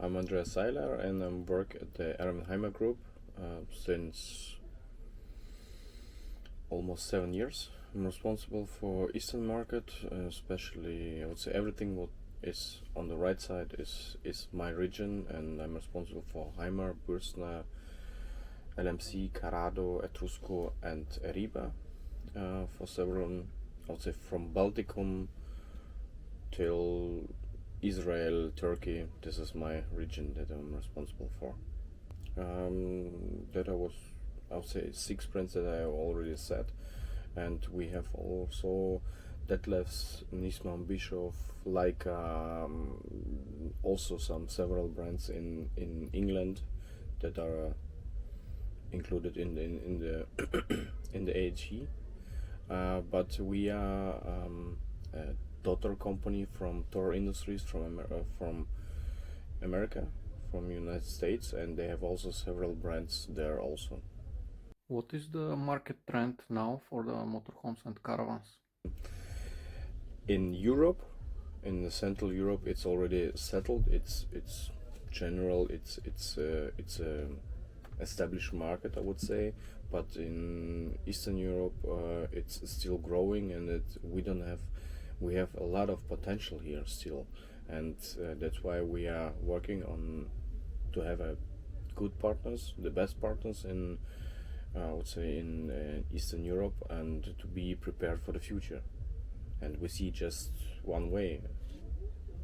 I'm Andreas Sailer and I work at the Erwin Hymer Group since almost 7 years. I'm responsible for Eastern market, especially I would say everything what is on the right side is my region, and I'm responsible for Hymer, Bursna, LMC, Carado, Etrusco and Riba for several, I would say from Balticum till Israel, Turkey. This is my region that I'm responsible for. That I would say 6 brands that I already said, and we have also Detlefs, Nisman, Bischoff, Leica, also several brands in England that are included in the in the AHE. But we are a daughter company from Thor Industries from America, from United States, and they have also several brands there also. What is the market trend now for the motorhomes and caravans? In Europe, in the Central Europe, it's already settled. It's general. It's a established market, I would say. But in Eastern Europe, it's still growing, and we have a lot of potential here still, and that's why we are working on to have a good partners, the best partners in I would say in Eastern Europe, and to be prepared for the future. And we see just one way: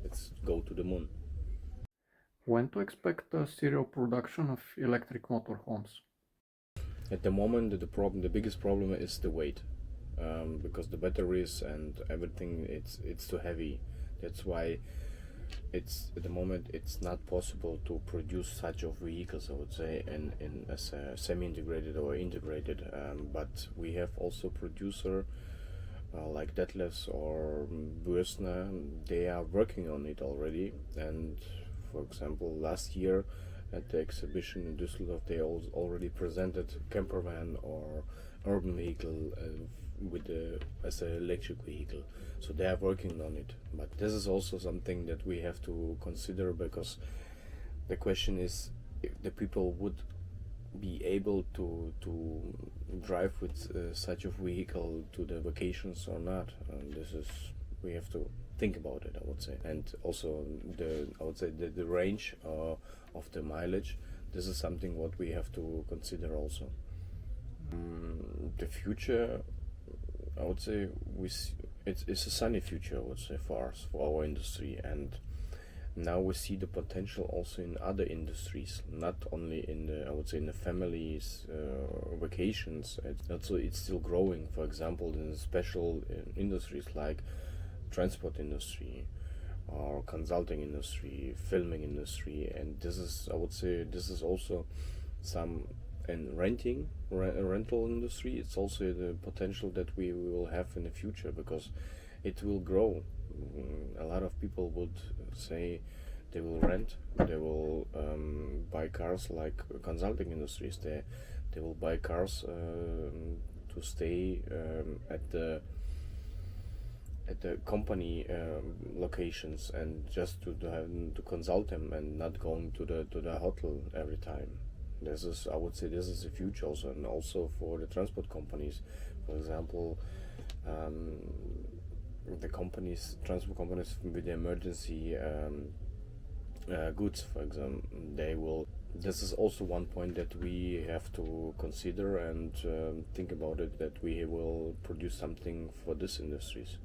let's go to the moon. When to expect the serial production of electric motorhomes? At the moment, the biggest problem is the weight, because the batteries and everything it's too heavy. That's why it's at the moment it's not possible to produce such of vehicles, I would say, in as a semi-integrated or integrated. But we have also producer like Detlefs or Bursna. They are working on it already, and for example, last year at the exhibition in Düsseldorf, they already presented camper van or urban vehicle as an electric vehicle. So they are working on it. But this is also something that we have to consider, because the question is if the people would be able to drive with such a vehicle to the vacations or not. And this is, we have to think about it, I would say. And also the range of the mileage. This is something what we have to consider also. The future, I would say, it's a sunny future, I would say, for us, for our industry. And now we see the potential also in other industries, not only in the, I would say, in the families, vacations. It's still growing. For example, in special industries like transport industry or consulting industry, filming industry, and this is, I would say, this is also some in rental industry. It's also the potential that we will have in the future, because it will grow. A lot of people would say they will rent, they will buy cars like consulting industries. They will buy cars to stay at the company locations, and just to consult them, and not going to the hotel every time. This is, I would say, this is the future also, and also for the transport companies. For example, the transport companies with the emergency goods, for example, they will. This is also one point that we have to consider and think about it, that we will produce something for these industries.